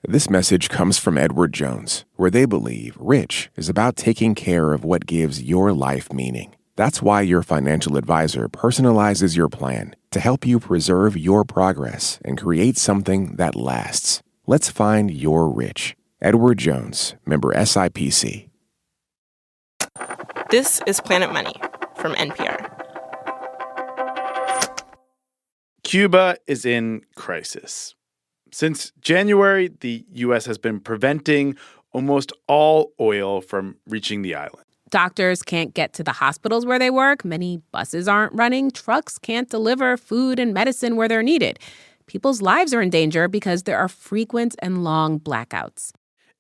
This message comes from Edward Jones, where they believe rich is about taking care of what gives your life meaning. That's why your financial advisor personalizes your plan to help you preserve your progress and create something that lasts. Let's find your rich. Edward Jones, member SIPC. This is Planet Money from NPR. Cuba is in crisis. Since January, the U.S. has been preventing almost all oil from reaching the island. Doctors can't get to the hospitals where they work. Many buses aren't running. Trucks can't deliver food and medicine where they're needed. People's lives are in danger because there are frequent and long blackouts.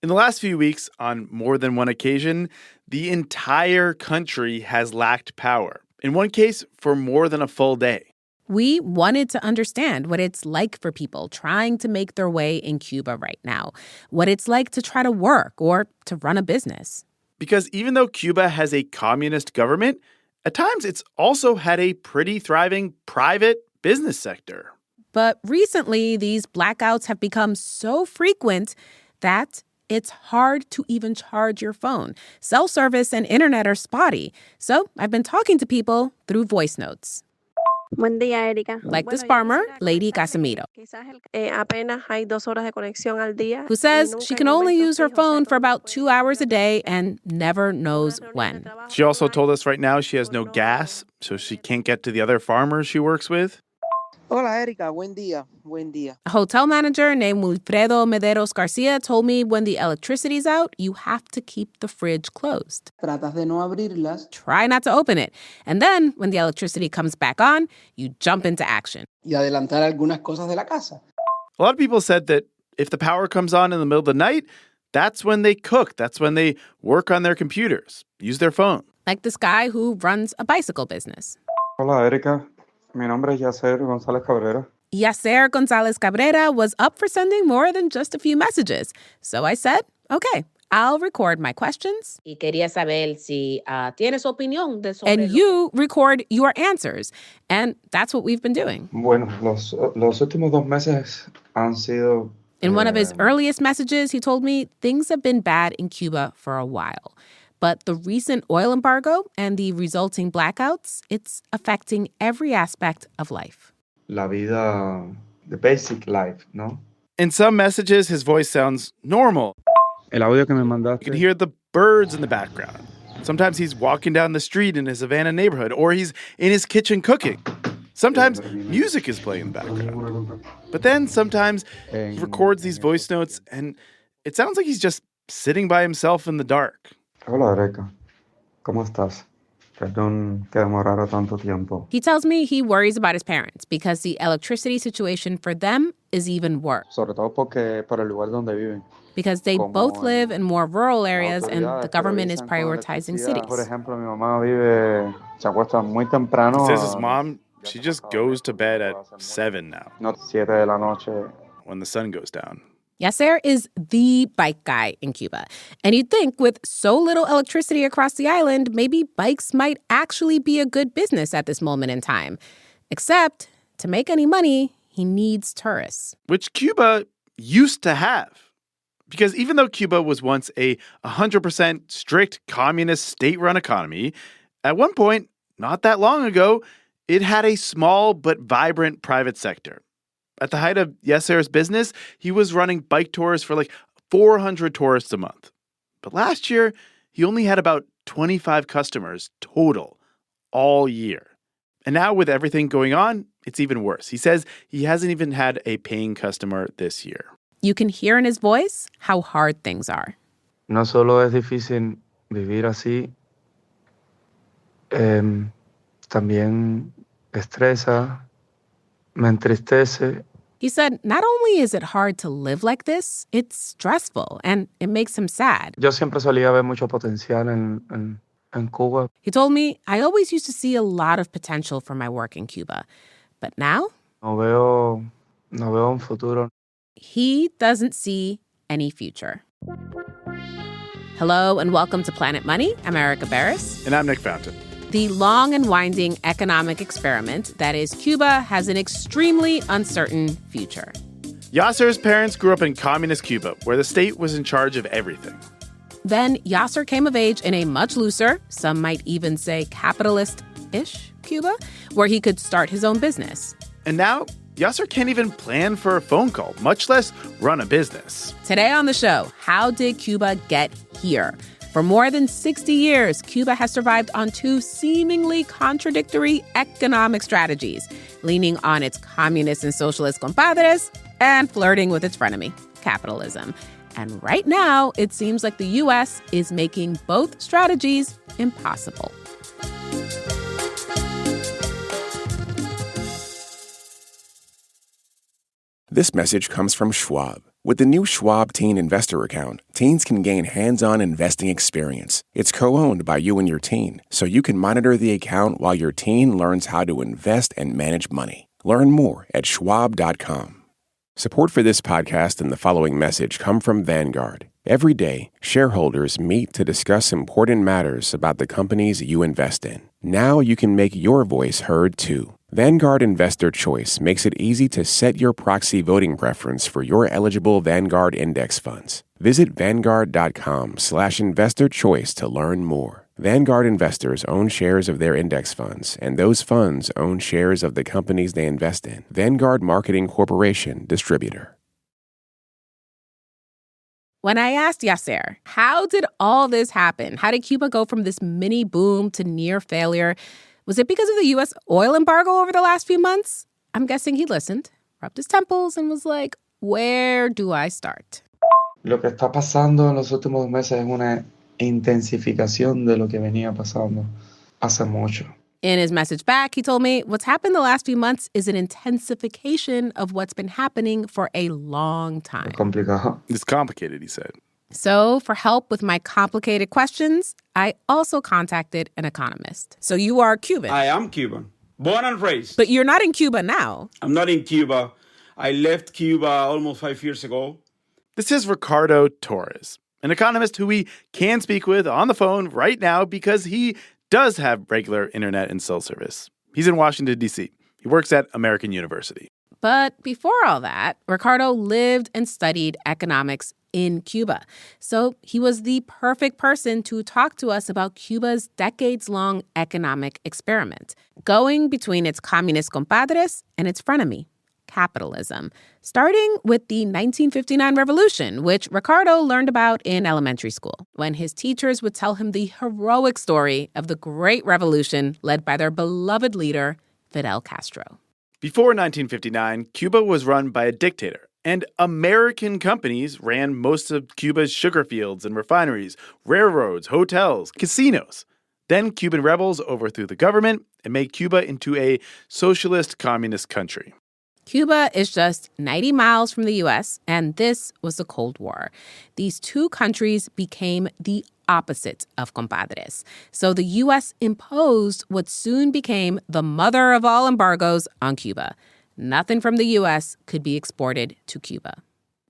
In the last few weeks, on more than one occasion, the entire country has lacked power. In one case, for more than a full day. We wanted to understand what it's like for people trying to make their way in Cuba right now, what it's like to try to work or to run a business. Because even though Cuba has a communist government, at times it's also had a pretty thriving private business sector. But recently, these blackouts have become so frequent that it's hard to even charge your phone. Cell service and internet are spotty. So I've been talking to people through voice notes. Buen día, Erika. Like this farmer, Lady Casimiro, who says she can only use her phone for about 2 hours a day and never knows when. She also told us right now she has no gas, so she can't get to the other farmers she works with. Hola, Erika. Buen día. Buen día. A hotel manager named Wilfredo Mederos Garcia told me when the electricity's out, you have to keep the fridge closed. Tratas de no abrirlas. Try not to open it. And then, when the electricity comes back on, you jump into action. Y adelantar algunas cosas de la casa. A lot of people said that if the power comes on in the middle of the night, that's when they cook. That's when they work on their computers, use their phone. Like this guy who runs a bicycle business. Hola, Erika. Mi nombre es Yacer González Cabrera. Yacer González Cabrera was up for sending more than just a few messages. So I said, okay, I'll record my questions. Y quería saber si tienes opinión de sobre and you record your answers. And that's what we've been doing. Bueno, los últimos 2 meses han sido... In one of his earliest messages, he told me things have been bad in Cuba for a while. But the recent oil embargo and the resulting blackouts, it's affecting every aspect of life. La vida, the basic life, ¿no? In some messages, his voice sounds normal. El audio que me mandaste. You can hear the birds in the background. Sometimes he's walking down the street in his Havana neighborhood, or he's in his kitchen cooking. Sometimes music is playing in the background. But then sometimes he records these voice notes, and it sounds like he's just sitting by himself in the dark. Hola, Erika. ¿Cómo estás? Perdón que demorara tanto tiempo. He tells me he worries about his parents because the electricity situation for them is even worse. Sobre todo porque por el lugar donde viven. Because they both live in more rural areas and the government is prioritizing cities. Por ejemplo, mi mamá vive, se acuesta muy temprano. He says his mom, she just goes to bed at 7 now. No 7 de la noche. When the sun goes down. Yacer is the bike guy in Cuba. And you'd think with so little electricity across the island, maybe bikes might actually be a good business at this moment in time. Except, to make any money, he needs tourists. Which Cuba used to have. Because even though Cuba was once a 100% strict communist state-run economy, at one point, not that long ago, it had a small but vibrant private sector. At the height of Yacer's business, he was running bike tours for like 400 tourists a month. But last year, he only had about 25 customers total all year. And now with everything going on, it's even worse. He says he hasn't even had a paying customer this year. You can hear in his voice how hard things are. No solo es difícil vivir así, también estresa. Me entristece. He said not only is it hard to live like this, it's stressful and it makes him sad. Yo siempre solía ver mucho potencial en Cuba. He told me, I always used to see a lot of potential for my work in Cuba. But now? No veo un futuro. He doesn't see any future. Hello and welcome to Planet Money. I'm Erica Barris. And I'm Nick Fountain. The long and winding economic experiment that is Cuba has an extremely uncertain future. Yasser's parents grew up in communist Cuba, where the state was in charge of everything. Then Yasser came of age in a much looser, some might even say capitalist-ish Cuba, where he could start his own business. And now, Yasser can't even plan for a phone call, much less run a business. Today on the show, how did Cuba get here? For more than 60 years, Cuba has survived on two seemingly contradictory economic strategies, leaning on its communist and socialist compadres and flirting with its frenemy, capitalism. And right now, it seems like the U.S. is making both strategies impossible. This message comes from Schwab. With the new Schwab Teen Investor Account, teens can gain hands-on investing experience. It's co-owned by you and your teen, so you can monitor the account while your teen learns how to invest and manage money. Learn more at schwab.com. Support for this podcast and the following message come from Vanguard. Every day, shareholders meet to discuss important matters about the companies you invest in. Now you can make your voice heard too. Vanguard Investor Choice makes it easy to set your proxy voting preference for your eligible Vanguard index funds. Visit Vanguard.com/investorchoice to learn more. Vanguard investors own shares of their index funds, and those funds own shares of the companies they invest in. Vanguard Marketing Corporation, distributor. When I asked Yasser, how did all this happen? How did Cuba go from this mini boom to near failure? Was it because of the U.S. oil embargo over the last few months? I'm guessing he listened, rubbed his temples, and was like, where do I start? Lo que está pasando en los últimos meses es una intensificación de lo que venía pasando hace mucho. In his message back, he told me what's happened the last few months is an intensification of what's been happening for a long time. Es complicado. It's complicated, he said. So for help with my complicated questions, I also contacted an economist. So you are Cuban. I am Cuban, born and raised. But you're not in Cuba now. I'm not in Cuba. I left Cuba almost 5 years ago. This is Ricardo Torres, an economist who we can speak with on the phone right now because he does have regular internet and cell service. He's in Washington, D.C. He works at American University. But before all that, Ricardo lived and studied economics in Cuba. So he was the perfect person to talk to us about Cuba's decades-long economic experiment, going between its communist compadres and its frenemy, capitalism, starting with the 1959 revolution, which Ricardo learned about in elementary school, when his teachers would tell him the heroic story of the great revolution led by their beloved leader, Fidel Castro. Before 1959, Cuba was run by a dictator, and American companies ran most of Cuba's sugar fields and refineries, railroads, hotels, casinos. Then Cuban rebels overthrew the government and made Cuba into a socialist communist country. Cuba is just 90 miles from the U.S., and this was the Cold War. These two countries became the opposite of compadres. So the U.S. imposed what soon became the mother of all embargoes on Cuba. Nothing from the U.S. could be exported to Cuba.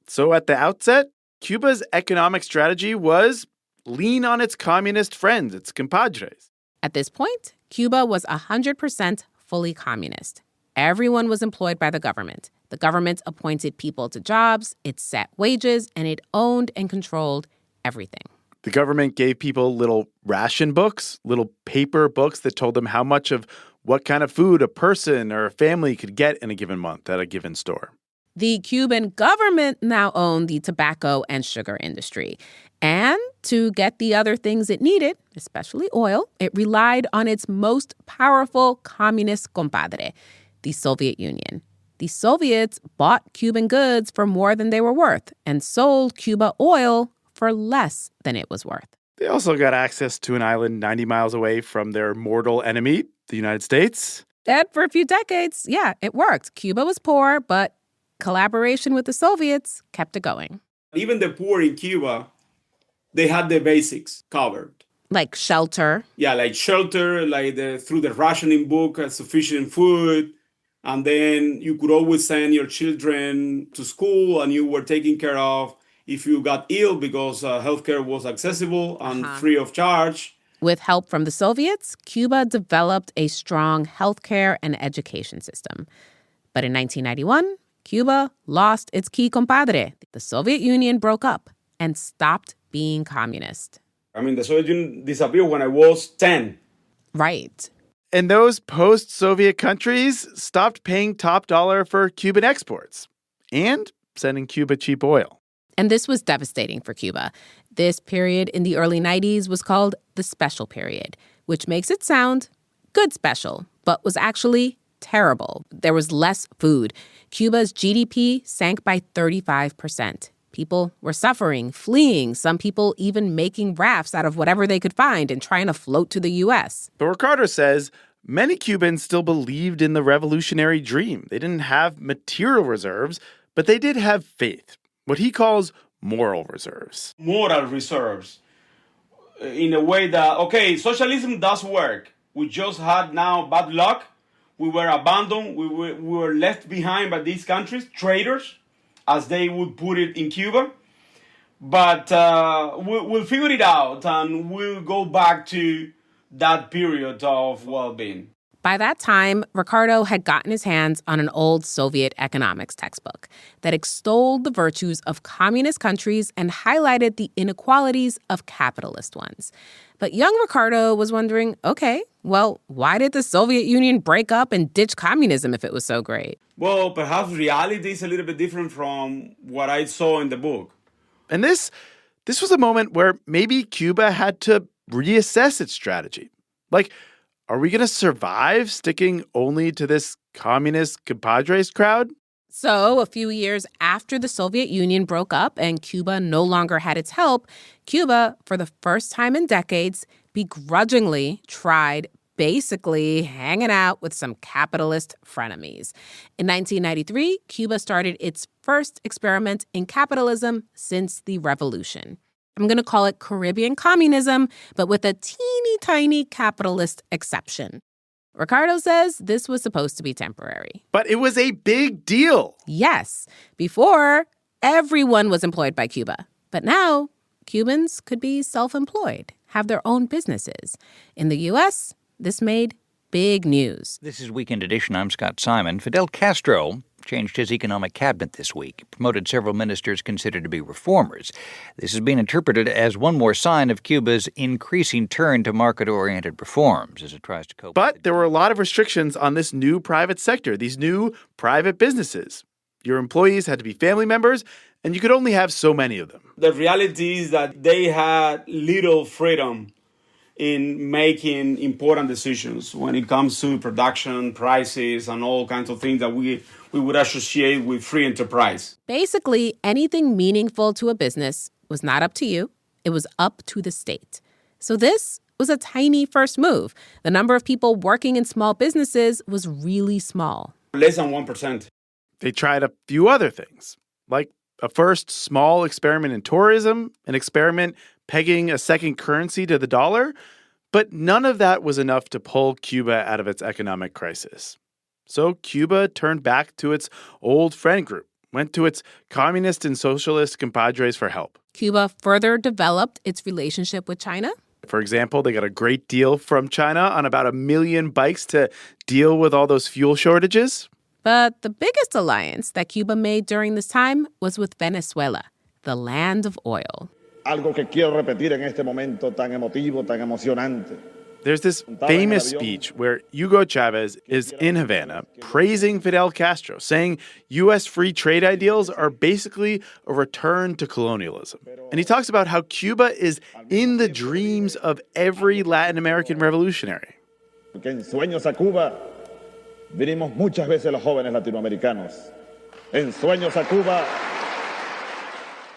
So at the outset, Cuba's economic strategy was lean on its communist friends, its compadres. At this point, Cuba was 100% fully communist. Everyone was employed by the government. The government appointed people to jobs, it set wages, and it owned and controlled everything. The government gave people little ration books, little paper books that told them how much of what kind of food a person or a family could get in a given month at a given store. The Cuban government now owned the tobacco and sugar industry. And to get the other things it needed, especially oil, it relied on its most powerful communist compadre, the Soviet Union. The Soviets bought Cuban goods for more than they were worth and sold Cuba oil for less than it was worth. They also got access to an island 90 miles away from their mortal enemy, the United States. And for a few decades, yeah, it worked. Cuba was poor, but collaboration with the Soviets kept it going. Even the poor in Cuba, they had the basics covered. Like shelter. Yeah, like shelter, through the rationing book, sufficient food. And then you could always send your children to school and you were taken care of if you got ill because healthcare was accessible and free of charge. With help from the Soviets, Cuba developed a strong healthcare and education system. But in 1991, Cuba lost its key compadre. The Soviet Union broke up and stopped being communist. I mean, the Soviet Union disappeared when I was 10. Right. And those post-Soviet countries stopped paying top dollar for Cuban exports and sending Cuba cheap oil. And this was devastating for Cuba. This period in the early 90s was called the Special Period, which makes it sound good special, but was actually terrible. There was less food. Cuba's GDP sank by 35%. People were suffering, fleeing, some people even making rafts out of whatever they could find and trying to float to the U.S. But Ricardo says many Cubans still believed in the revolutionary dream. They didn't have material reserves, but they did have faith, what he calls moral reserves. Moral reserves, in a way that, okay, socialism does work. We just had now bad luck. We were abandoned. We were left behind by these countries, traitors, as they would put it in Cuba. But we'll figure it out and we'll go back to that period of well-being. By that time, Ricardo had gotten his hands on an old Soviet economics textbook that extolled the virtues of communist countries and highlighted the inequalities of capitalist ones. But young Ricardo was wondering, okay, well, why did the Soviet Union break up and ditch communism if it was so great? Well, perhaps reality is a little bit different from what I saw in the book. And this was a moment where maybe Cuba had to reassess its strategy. Like, are we going to survive sticking only to this communist compadres crowd? So a few years after the Soviet Union broke up and Cuba no longer had its help, Cuba, for the first time in decades, begrudgingly tried basically hanging out with some capitalist frenemies. In 1993, Cuba started its first experiment in capitalism since the revolution. I'm going to call it Caribbean communism, but with a teeny tiny capitalist exception. Ricardo says this was supposed to be temporary. But it was a big deal. Yes. Before, everyone was employed by Cuba. But now, Cubans could be self-employed, have their own businesses. In the U.S., this made big news. This is Weekend Edition. I'm Scott Simon. Fidel Castro changed his economic cabinet this week, promoted several ministers considered to be reformers. This has been interpreted as one more sign of Cuba's increasing turn to market-oriented reforms as it tries to cope. But there were a lot of restrictions on this new private sector, these new private businesses. Your employees had to be family members, and you could only have so many of them. The reality is that they had little freedom in making important decisions when it comes to production, prices, and all kinds of things that we would associate with free enterprise. Basically, anything meaningful to a business was not up to you. It was up to the state. So this was a tiny first move. The number of people working in small businesses was really small. Less than 1%. They tried a few other things, like a first small experiment in tourism, an experiment pegging a second currency to the dollar, but none of that was enough to pull Cuba out of its economic crisis. So Cuba turned back to its old friend group, went to its communist and socialist compadres for help. Cuba further developed its relationship with China. For example, they got a great deal from China on about 1 million bikes to deal with all those fuel shortages. But the biggest alliance that Cuba made during this time was with Venezuela, the land of oil. Algo que quiero repetir en este momento tan emotivo, tan emocionante. There's this famous speech where Hugo Chavez is in Havana praising Fidel Castro, saying U.S. free trade ideals are basically a return to colonialism. And he talks about how Cuba is in the dreams of every Latin American revolutionary. Porque en sueños a Cuba vinimos muchas veces los jóvenes latinoamericanos. En sueños a Cuba.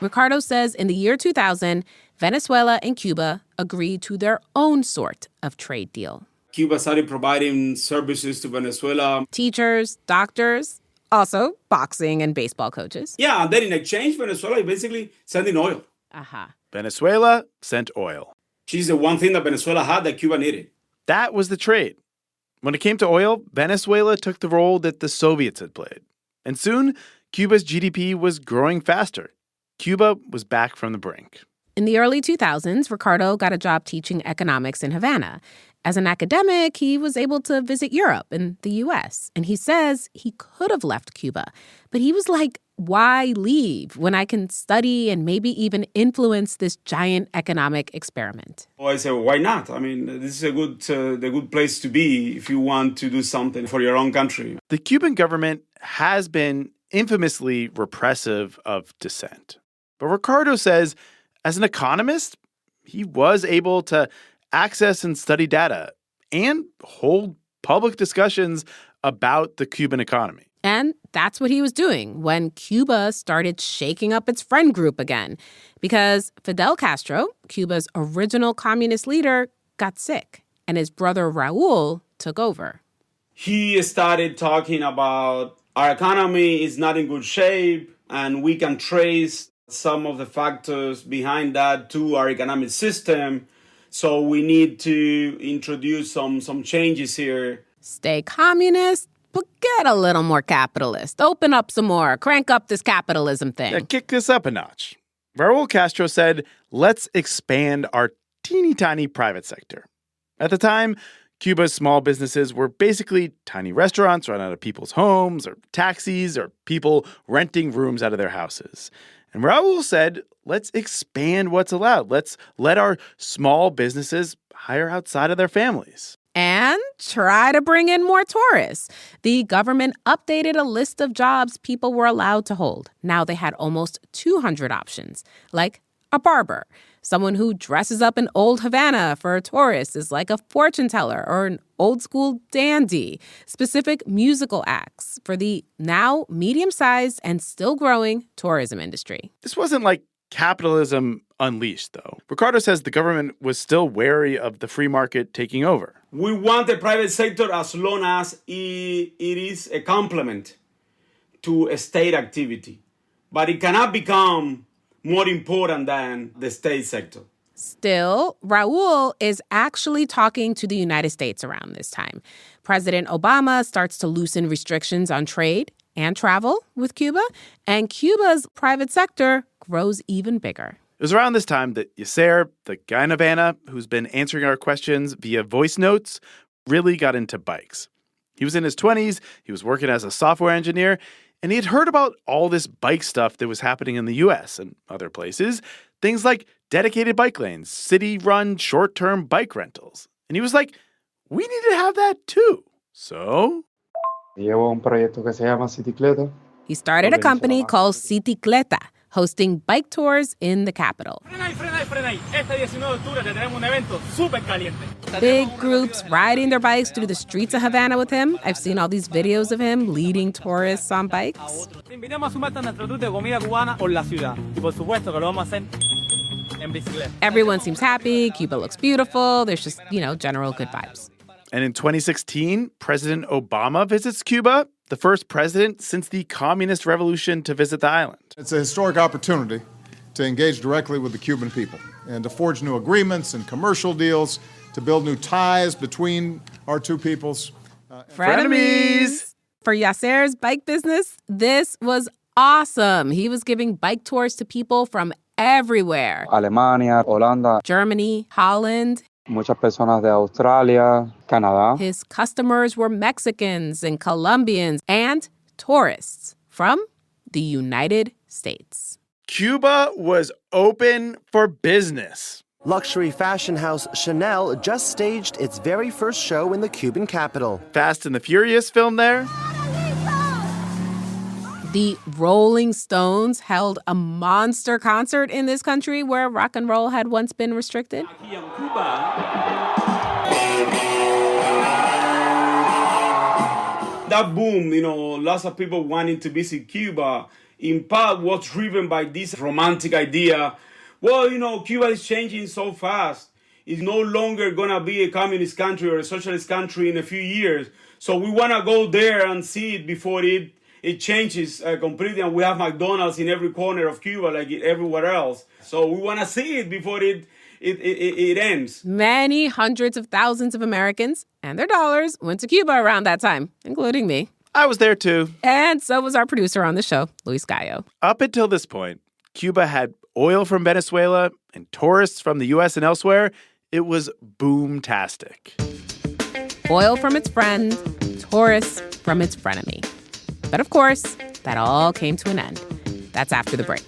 Ricardo says in the year 2000, Venezuela and Cuba agreed to their own sort of trade deal. Cuba started providing services to Venezuela. Teachers, doctors, also boxing and baseball coaches. Yeah, and then in exchange, Venezuela is basically sending oil. Venezuela sent oil. Which is the one thing that Venezuela had that Cuba needed. That was the trade. When it came to oil, Venezuela took the role that the Soviets had played. And soon, Cuba's GDP was growing faster. Cuba was back from the brink. In the early 2000s, Ricardo got a job teaching economics in Havana. As an academic, he was able to visit Europe and the U.S., and he says he could have left Cuba. But he was like, why leave when I can study and maybe even influence this giant economic experiment? I said, why not? I mean, this is a good place to be if you want to do something for your own country. The Cuban government has been infamously repressive of dissent. But Ricardo says, as an economist, he was able to access and study data and hold public discussions about the Cuban economy. And that's what he was doing when Cuba started shaking up its friend group again. Because Fidel Castro, Cuba's original communist leader, got sick, and his brother Raul took over. He started talking about our economy is not in good shape, and we can trace some of the factors behind that to our economic system. So we need to introduce some changes here. Stay communist, but get a little more capitalist. Open up some more. Crank up this capitalism thing. Yeah, kick this up a notch. Raul Castro said, let's expand our teeny tiny private sector. At the time, Cuba's small businesses were basically tiny restaurants run out of people's homes or taxis or people renting rooms out of their houses. And Raul said, let's expand what's allowed. Let's let our small businesses hire outside of their families. And try to bring in more tourists. The government updated a list of jobs people were allowed to hold. Now they had almost 200 options, like a barber. Someone who dresses up in old Havana for tourists is like a fortune teller or an old-school dandy. Specific musical acts for the now medium-sized and still growing tourism industry. This wasn't like capitalism unleashed, though. Ricardo says the government was still wary of the free market taking over. We want the private sector as long as it is a complement to a state activity. But it cannot become more important than the state sector. Still, Raul is actually talking to the United States around this time. President Obama starts to loosen restrictions on trade and travel with Cuba, and Cuba's private sector grows even bigger. It was around this time that Yasser, the guy in Havana who's been answering our questions via voice notes, really got into bikes. He was in his 20s, he was working as a software engineer, and he had heard about all this bike stuff that was happening in the U.S. and other places, things like dedicated bike lanes, city-run short-term bike rentals. And he was like, we need to have that too. So Llevo un proyecto que se llama Cicicleta. He started a company called Cicicleta, hosting bike tours in the capital. Big groups riding their bikes through the streets of Havana with him. I've seen all these videos of him leading tourists on bikes. Everyone seems happy. Cuba looks beautiful. There's just, general good vibes. And in 2016, President Obama visits Cuba, the first president since the communist revolution to visit the island. It's a historic opportunity to engage directly with the Cuban people and to forge new agreements and commercial deals, to build new ties between our two peoples. Frenemies! For Yasser's bike business, this was awesome. He was giving bike tours to people from everywhere. Alemania, Holanda. Germany, Holland. Muchas personas de Australia, Canadá. His customers were Mexicans and Colombians and tourists from the United States. Cuba was open for business. Luxury fashion house Chanel just staged its very first show in the Cuban capital. Fast and the Furious film there. The Rolling Stones held a monster concert in this country where rock and roll had once been restricted. That boom, lots of people wanting to visit Cuba, in part was driven by this romantic idea. Well, Cuba is changing so fast. It's no longer going to be a communist country or a socialist country in a few years. So we want to go there and see it before it changes completely, and we have McDonald's in every corner of Cuba like everywhere else. So we want to see it before it ends. Many hundreds of thousands of Americans and their dollars went to Cuba around that time, including me. I was there too. And so was our producer on the show, Luis Gallo. Up until this point, Cuba had oil from Venezuela and tourists from the U.S. and elsewhere, it was boom-tastic. Oil from its friend, tourists from its frenemy. But of course, that all came to an end. That's after the break.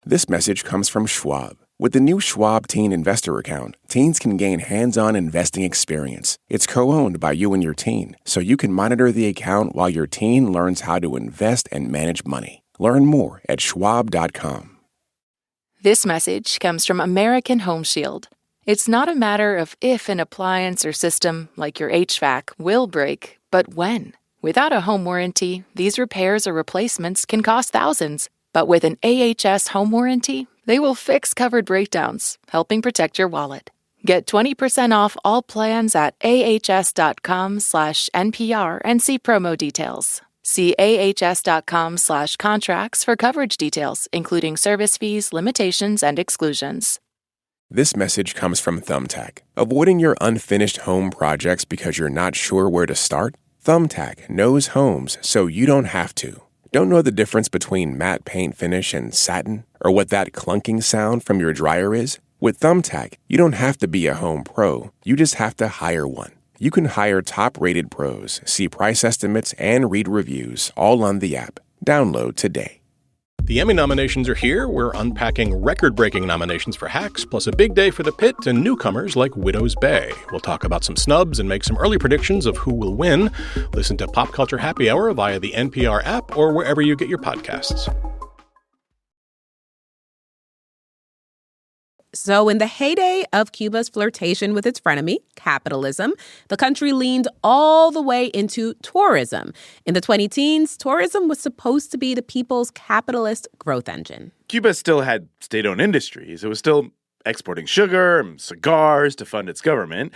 This message comes from Schwab. With the new Schwab Teen Investor Account, teens can gain hands-on investing experience. It's co-owned by you and your teen, so you can monitor the account while your teen learns how to invest and manage money. Learn more at schwab.com. This message comes from American Home Shield. It's not a matter of if an appliance or system, like your HVAC, will break, but when. Without a home warranty, these repairs or replacements can cost thousands. But with an AHS home warranty, they will fix covered breakdowns, helping protect your wallet. Get 20% off all plans at ahs.com/NPR and see promo details. See ahs.com/contracts for coverage details, including service fees, limitations, and exclusions. This message comes from Thumbtack. Avoiding your unfinished home projects because you're not sure where to start? Thumbtack knows homes so you don't have to. Don't know the difference between matte paint finish and satin? Or what that clunking sound from your dryer is? With Thumbtack, you don't have to be a home pro. You just have to hire one. You can hire top-rated pros, see price estimates, and read reviews all on the app. Download today. The Emmy nominations are here. We're unpacking record-breaking nominations for Hacks, plus a big day for The Pit and newcomers like Widow's Bay. We'll talk about some snubs and make some early predictions of who will win. Listen to Pop Culture Happy Hour via the NPR app or wherever you get your podcasts. So in the heyday of Cuba's flirtation with its frenemy, capitalism, the country leaned all the way into tourism. In the 2010s, tourism was supposed to be the people's capitalist growth engine. Cuba still had state-owned industries. It was still exporting sugar and cigars to fund its government.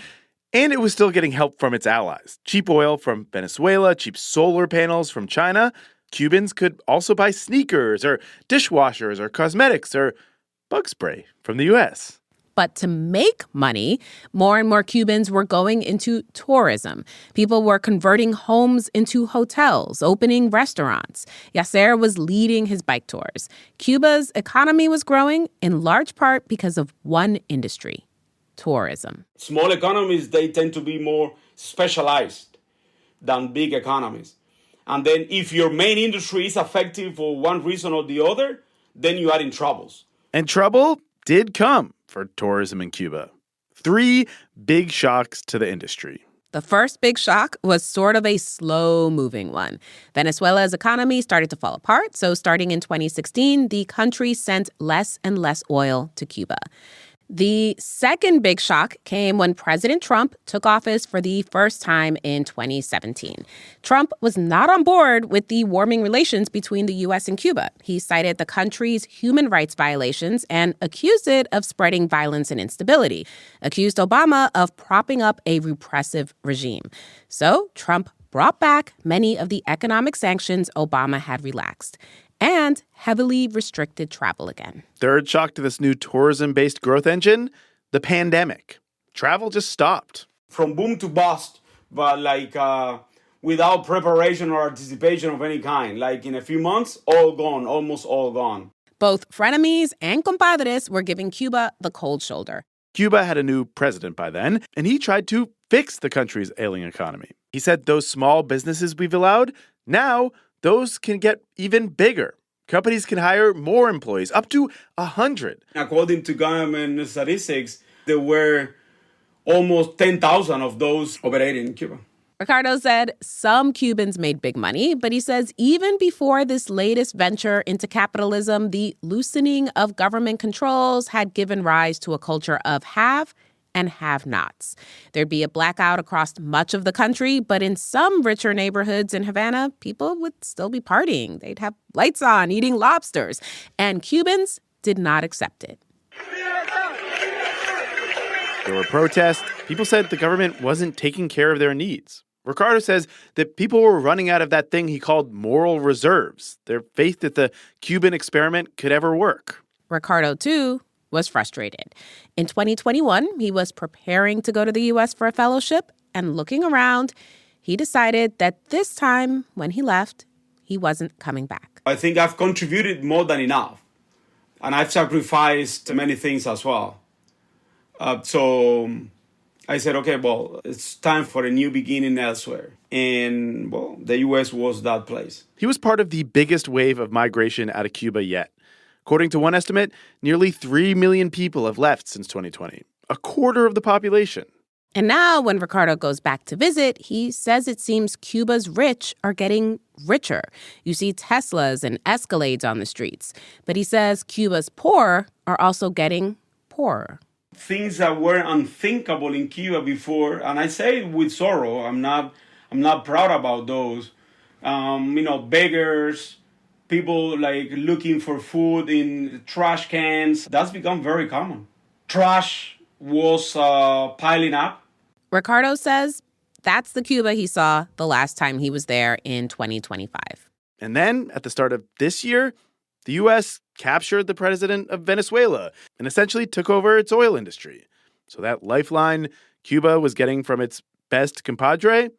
And it was still getting help from its allies. Cheap oil from Venezuela, cheap solar panels from China. Cubans could also buy sneakers or dishwashers or cosmetics or bug spray from the U.S. But to make money, more and more Cubans were going into tourism. People were converting homes into hotels, opening restaurants. Yasser was leading his bike tours. Cuba's economy was growing in large part because of one industry, tourism. Small economies, they tend to be more specialized than big economies. And then if your main industry is affected for one reason or the other, then you are in troubles. And trouble did come for tourism in Cuba. 3 big shocks to the industry. The first big shock was sort of a slow-moving one. Venezuela's economy started to fall apart, so starting in 2016, the country sent less and less oil to Cuba. The second big shock came when President Trump took office for the first time in 2017. Trump was not on board with the warming relations between the U.S. and Cuba. He cited the country's human rights violations and accused it of spreading violence and instability, accused Obama of propping up a repressive regime. So Trump brought back many of the economic sanctions Obama had relaxed and heavily restricted travel again. Third shock to this new tourism-based growth engine, the pandemic. Travel just stopped. From boom to bust, but without preparation or anticipation of any kind. Like in a few months, all gone, almost all gone. Both frenemies and compadres were giving Cuba the cold shoulder. Cuba had a new president by then, and he tried to fix the country's ailing economy. He said those small businesses we've allowed, now those can get even bigger. Companies can hire more employees, up to 100. According to government statistics, there were almost 10,000 of those operating in Cuba. Ricardo said some Cubans made big money, but he says even before this latest venture into capitalism, the loosening of government controls had given rise to a culture of have and have-nots. There'd be a blackout across much of the country, but in some richer neighborhoods in Havana, people would still be partying. They'd have lights on, eating lobsters, and Cubans did not accept it. There were protests. People said the government wasn't taking care of their needs. Ricardo says that people were running out of that thing he called moral reserves, their faith that the Cuban experiment could ever work. Ricardo, too, was frustrated. In 2021, he was preparing to go to the U.S. for a fellowship, and looking around, he decided that this time, when he left, he wasn't coming back. I think I've contributed more than enough, and I've sacrificed many things as well. So I said, okay, well, it's time for a new beginning elsewhere. And, well, the U.S. was that place. He was part of the biggest wave of migration out of Cuba yet. According to one estimate, nearly 3 million people have left since 2020, a quarter of the population. And now, when Ricardo goes back to visit, he says it seems Cuba's rich are getting richer. You see Teslas and Escalades on the streets. But he says Cuba's poor are also getting poorer. Things that were unthinkable in Cuba before, and I say it with sorrow, I'm not proud about those. Beggars, people like looking for food in trash cans. That's become very common. Trash was piling up. Ricardo says that's the Cuba he saw the last time he was there in 2025. And then, at the start of this year, the U.S. captured the president of Venezuela and essentially took over its oil industry. So that lifeline Cuba was getting from its best compadre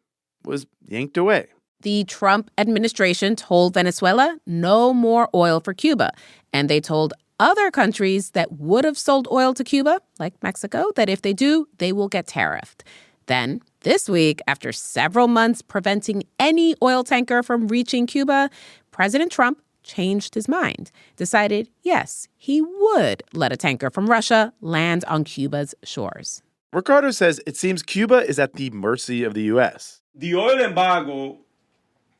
was yanked away. The Trump administration told Venezuela no more oil for Cuba. And they told other countries that would have sold oil to Cuba, like Mexico, that if they do, they will get tariffed. Then, this week, after several months preventing any oil tanker from reaching Cuba, President Trump changed his mind, decided, yes, he would let a tanker from Russia land on Cuba's shores. Ricardo says it seems Cuba is at the mercy of the U.S. The oil embargo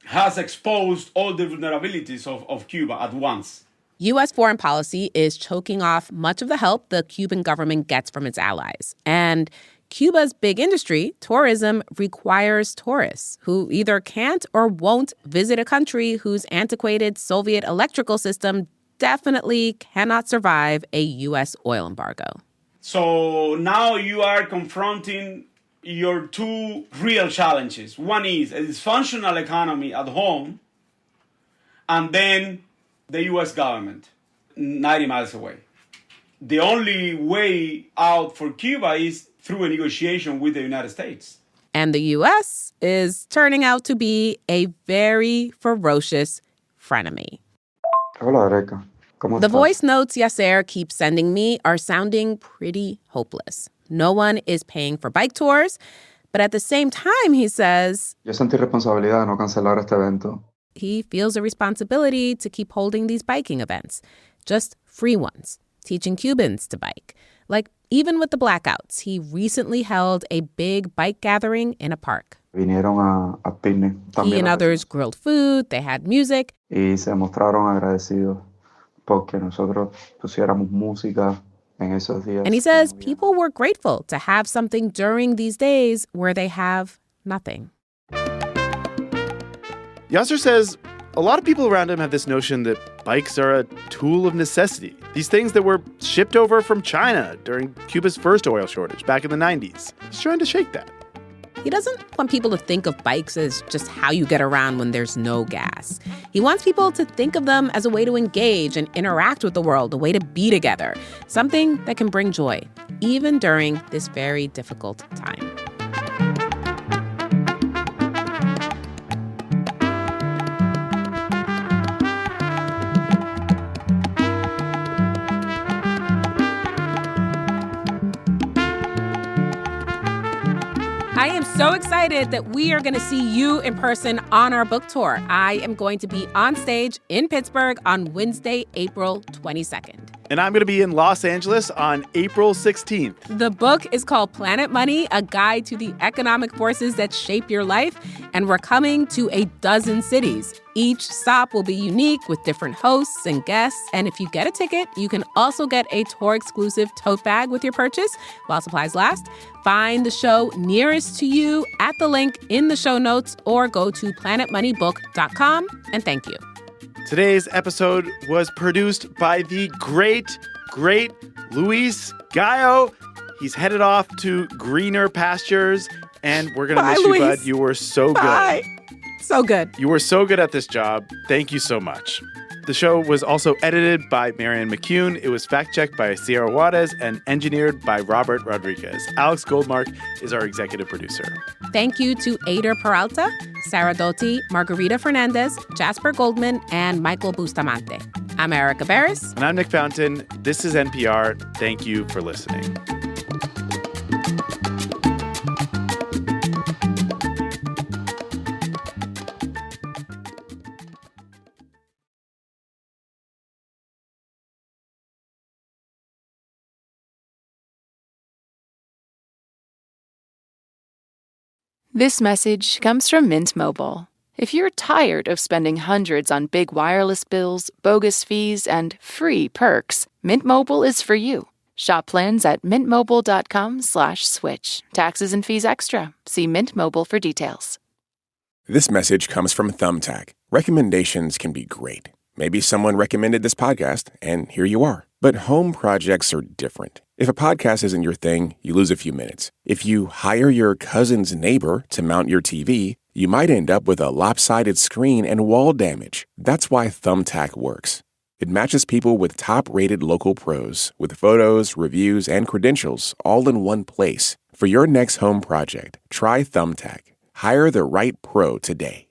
has exposed all the vulnerabilities of Cuba at once. U.S. foreign policy is choking off much of the help the Cuban government gets from its allies. And Cuba's big industry, tourism, requires tourists who either can't or won't visit a country whose antiquated Soviet electrical system definitely cannot survive a U.S. oil embargo. So now you are confronting your two real challenges. One is a dysfunctional economy at home, and then the U.S. government, 90 miles away. The only way out for Cuba is through a negotiation with the United States. And the U.S. is turning out to be a very ferocious frenemy. Hola, Areca. The voice notes Yasser keeps sending me are sounding pretty hopeless. No one is paying for bike tours, but at the same time, he says, Yo sentí responsabilidad de no cancelar este evento. He feels a responsibility to keep holding these biking events, just free ones, teaching Cubans to bike. Like, even with the blackouts, he recently held a big bike gathering in a park. Vinieron a picnic. He and others grilled food, they had music. Y se mostraron agradecidos porque nosotros pusiéramos música en esos días. And he says people were grateful to have something during these days where they have nothing. Yasser says a lot of people around him have this notion that bikes are a tool of necessity. These things that were shipped over from China during Cuba's first oil shortage back in the 90s. He's trying to shake that. He doesn't want people to think of bikes as just how you get around when there's no gas. He wants people to think of them as a way to engage and interact with the world, a way to be together, something that can bring joy, even during this very difficult time. I am so excited that we are going to see you in person on our book tour. I am going to be on stage in Pittsburgh on Wednesday, April 22nd. And I'm going to be in Los Angeles on April 16th. The book is called Planet Money, A Guide to the Economic Forces That Shape Your Life. And we're coming to a dozen cities. Each stop will be unique with different hosts and guests. And if you get a ticket, you can also get a tour-exclusive tote bag with your purchase while supplies last. Find the show nearest to you at the link in the show notes or go to planetmoneybook.com. And thank you. Today's episode was produced by the great Luis Gallo. He's headed off to greener pastures, and we're going to miss you, bud. You were so good. So good. You were so good at this job. Thank you so much. The show was also edited by Marianne McCune. It was fact-checked by Sierra Juarez and engineered by Robert Rodriguez. Alex Goldmark is our executive producer. Thank you to Ader Peralta, Sarah Doty, Margarita Fernandez, Jasper Goldman, and Michael Bustamante. I'm Erica Barris. And I'm Nick Fountain. This is NPR. Thank you for listening. This message comes from Mint Mobile. If you're tired of spending hundreds on big wireless bills, bogus fees, and free perks, Mint Mobile is for you. Shop plans at mintmobile.com/switch. Taxes and fees extra. See Mint Mobile for details. This message comes from Thumbtack. Recommendations can be great. Maybe someone recommended this podcast, and here you are. But home projects are different. If a podcast isn't your thing, you lose a few minutes. If you hire your cousin's neighbor to mount your TV, you might end up with a lopsided screen and wall damage. That's why Thumbtack works. It matches people with top-rated local pros with photos, reviews, and credentials all in one place. For your next home project, try Thumbtack. Hire the right pro today.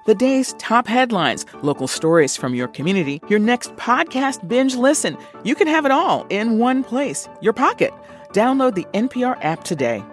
The day's top headlines, local stories from your community, your next podcast binge listen. You can have it all in one place, your pocket. Download the NPR app today.